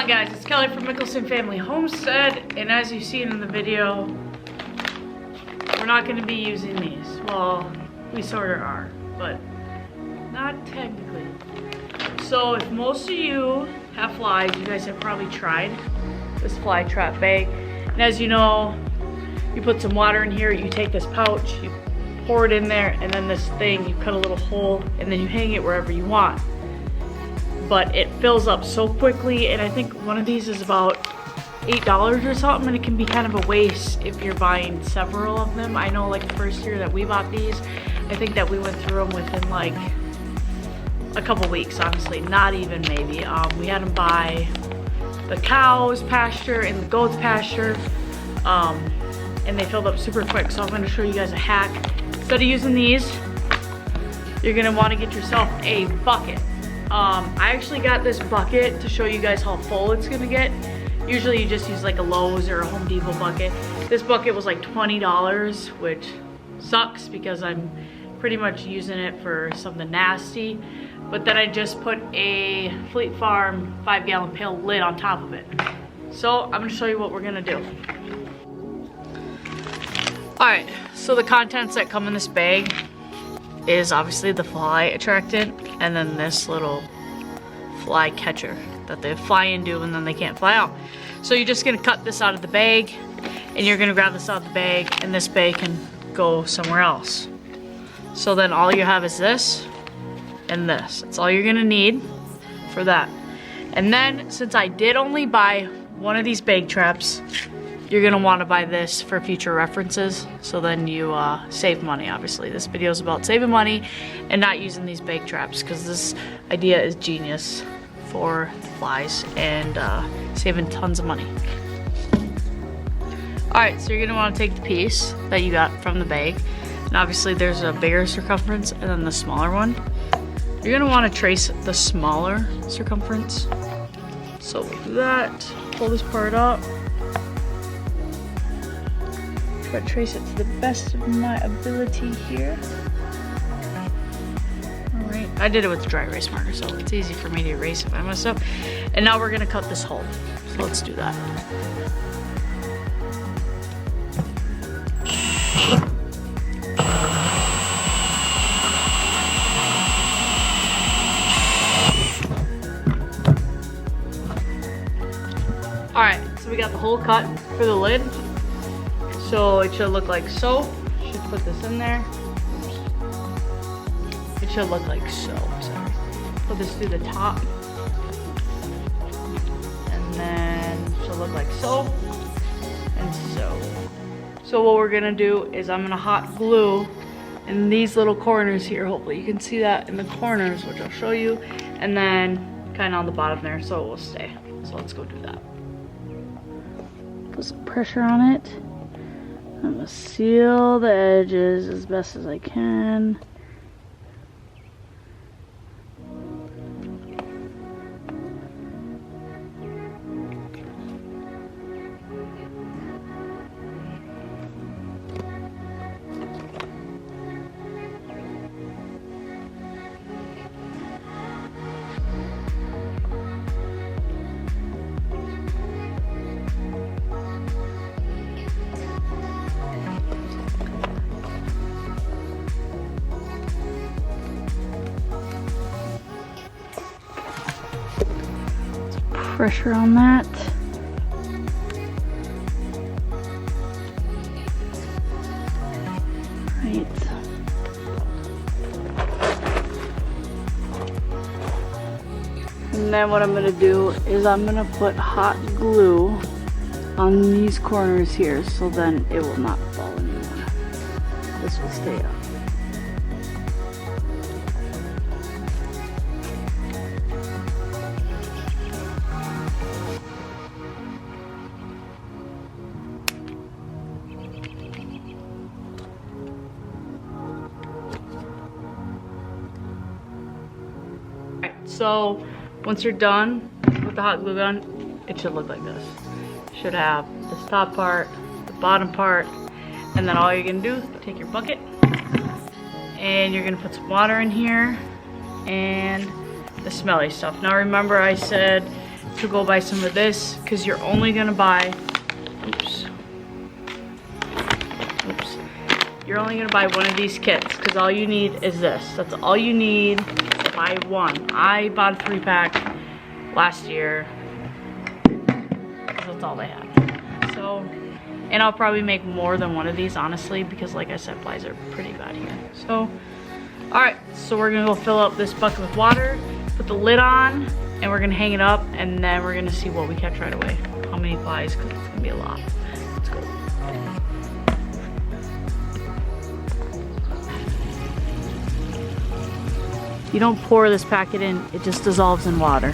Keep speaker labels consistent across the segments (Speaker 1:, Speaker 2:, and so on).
Speaker 1: on guys, it's Kelly from Mickelson Family Homestead, and as you've seen in the video, we're not going to be using these. Well, we sort of are, but not technically. So if most of you have flies, you guys have probably tried this fly trap bag. And as you know, you put some water in here, you take this pouch, you pour it in there, and then this thing, you cut a little hole, and then you hang it wherever you want. But it fills up so quickly, and I think one of these is about $8 or something, and it can be kind of a waste if you're buying several of them. I know like the first year that we bought these, I think that we went through them within like a couple weeks, honestly, not even maybe. We had them by the cows pasture and the goats pasture, and they filled up super quick. So I'm gonna show you guys a hack. Instead of using these, you're gonna wanna get yourself a bucket. I actually got this bucket to show you guys how full it's gonna get. Usually you just use like a Lowe's or a Home Depot bucket. This bucket was like $20, which sucks because I'm pretty much using it for something nasty. But then I just put a Fleet Farm 5-gallon pail lid on top of it. So I'm gonna show you what we're gonna do. All right, so the contents that come in this bag is obviously the fly attractant and then this little fly catcher that they fly into and then they can't fly out. So you're just gonna cut this out of the bag and you're gonna grab this out of the bag, and this bag can go somewhere else. So then all you have is this and this. That's all you're gonna need for that. And then since I did only buy one of these bag traps, you're gonna wanna buy this for future references, so then you save money, obviously. This video is about saving money and not using these bag traps, because this idea is genius for flies and saving tons of money. All right, so you're gonna wanna take the piece that you got from the bag, and obviously there's a bigger circumference and then the smaller one. You're gonna wanna trace the smaller circumference. So we'll do that, pull this part up. But trace it to the best of my ability here. All right, I did it with the dry erase marker, so it's easy for me to erase if I mess up. And now we're gonna cut this hole. So let's do that. All right, so we got the hole cut for the lid. So it should look like so. Should put this in there. Oops. It should look like so, sorry. Put this through the top. And then it should look like so and so. So what we're gonna do is I'm gonna hot glue in these little corners here. Hopefully you can see that in the corners, which I'll show you. And then kind of on the bottom there so it will stay. So let's go do that. Put some pressure on it. I'm gonna seal the edges as best as I can. Pressure on that. Right. And then what I'm gonna do is I'm gonna put hot glue on these corners here, so then it will not fall anymore. This will stay up. So once you're done with the hot glue gun, it should look like this. It should have this top part, the bottom part, and then all you're gonna do is take your bucket and you're gonna put some water in here and the smelly stuff. Now remember I said to go buy some of this, because you're only gonna buy, oops. You're only gonna buy one of these kits, because all you need is this. That's all you need to buy one. I bought a 3-pack last year. That's all they had. So, and I'll probably make more than one of these, honestly, because like I said, flies are pretty bad here. So, all right, so we're gonna go fill up this bucket with water, put the lid on, and we're gonna hang it up, and then we're gonna see what we catch right away. How many flies, because it's gonna be a lot. Let's go. You don't pour this packet in, it just dissolves in water.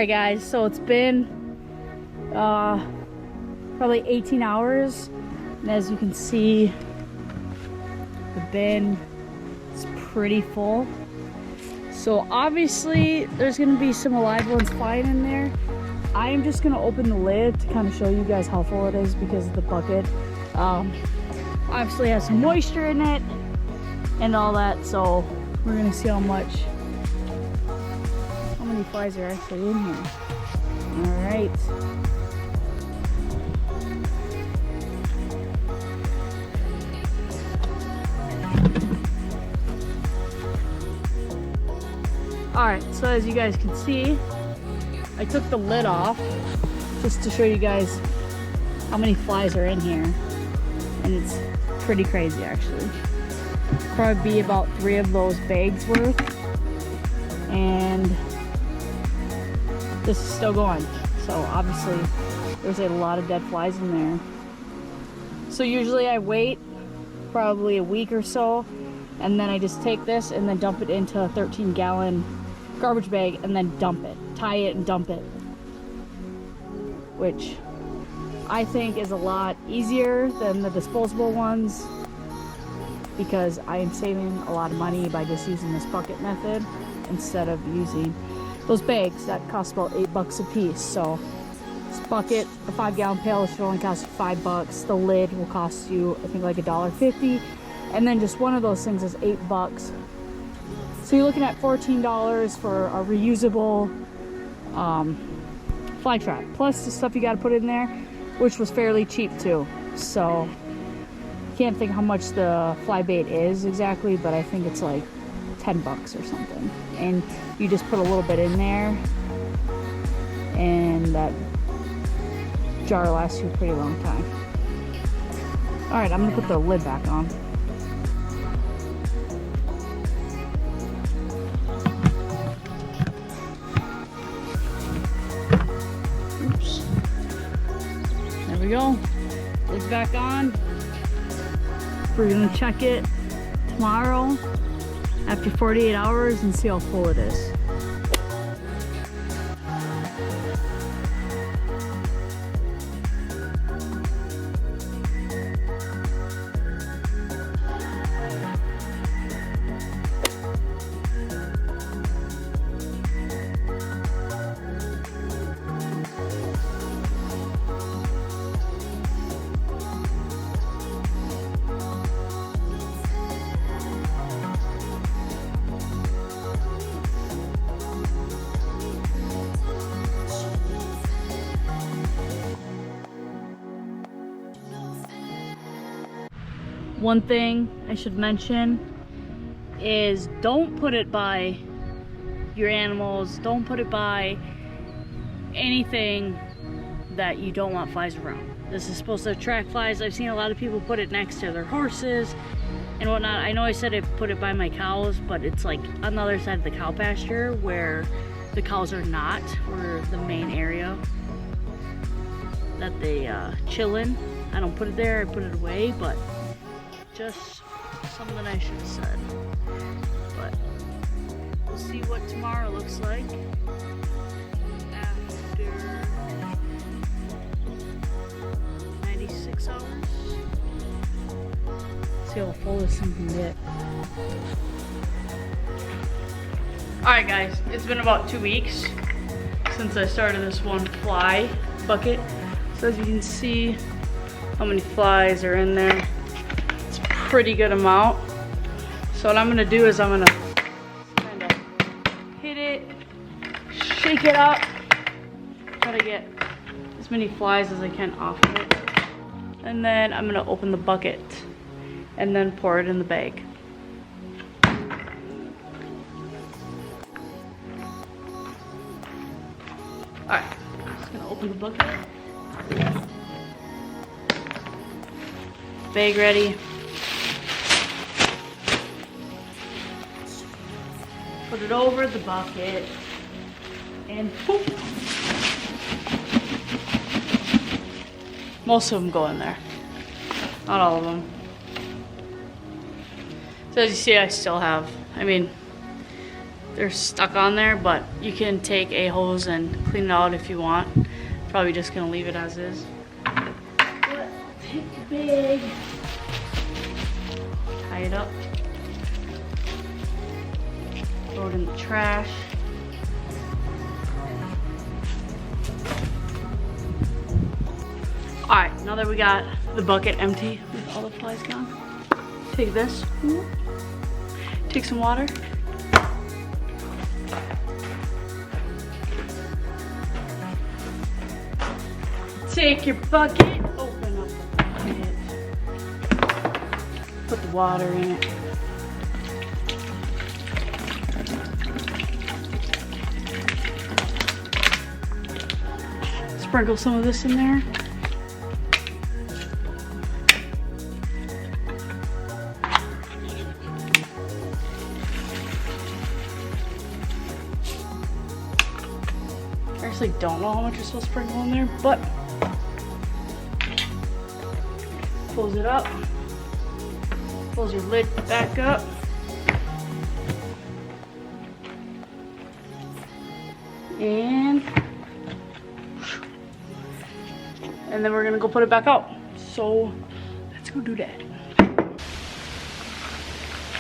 Speaker 1: Alright guys, so it's been probably 18 hours, and as you can see, the bin is pretty full. So obviously there's gonna be some alive ones flying in there. I am just gonna open the lid to kind of show you guys how full it is because of the bucket. Obviously has some moisture in it and all that, so we're gonna see how many flies are actually in here. All right. Alright, so as you guys can see, I took the lid off just to show you guys how many flies are in here. And it's pretty crazy actually. Probably be about 3 of those bags worth. And this is still going. So obviously there's a lot of dead flies in there. So usually I wait probably a week or so, and then I just take this and then dump it into a 13-gallon garbage bag and then dump it, tie it and dump it, which I think is a lot easier than the disposable ones because I am saving a lot of money by just using this bucket method instead of using those bags that cost about $8 a piece. So this bucket, a 5-gallon pail, should only cost you $5. The lid will cost you, I think, like $1.50, and then just one of those things is $8. So you're looking at $14 for a reusable fly trap, plus the stuff you got to put in there, which was fairly cheap too. So can't think how much the fly bait is exactly, but I think it's like $10 or something. And you just put a little bit in there, and that jar lasts you a pretty long time. All right, I'm gonna put the lid back on. Oops. There we go. Lid's back on. We're gonna check it tomorrow after 48 hours and see how full it is. One thing I should mention is don't put it by your animals, don't put it by anything that you don't want flies around. This is supposed to attract flies. I've seen a lot of people put it next to their horses and whatnot. I know I said I put it by my cows, but it's like on the other side of the cow pasture where the cows are not, or the main area that they chill in. I don't put it there, I put it away, but just something I should have said. But we'll see what tomorrow looks like after 96 hours. See how full this thing can get. Alright guys, it's been about 2 weeks since I started this one fly bucket. So as you can see how many flies are in there. Pretty good amount. So what I'm gonna do is I'm gonna kind of hit it, shake it up, try to get as many flies as I can off of it, and then I'm gonna open the bucket and then pour it in the bag. Alright, just gonna open the bucket. Bag ready. Put it over the bucket and poof. Most of them go in there. Not all of them. So as you see, I still have, I mean, they're stuck on there, but you can take a hose and clean it out if you want. Probably just gonna leave it as is. But take the bag, tie it up, throw it in the trash. Alright, now that we got the bucket empty with all the flies gone, take this, take some water. Take your bucket, open up the bucket, put the water in it. Sprinkle some of this in there. I actually don't know how much you're supposed to sprinkle in there, but close it up, close your lid back up, and then we're gonna go put it back out. So let's go do that.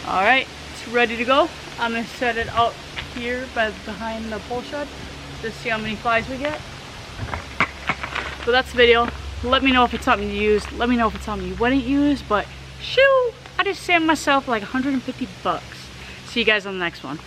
Speaker 1: All right, it's ready to go. I'm gonna set it out here behind the pole shed to see how many flies we get. So that's the video. Let me know if it's something you used. Let me know if it's something you wouldn't use. But shoo, I just saved myself like 150 bucks. See you guys on the next one.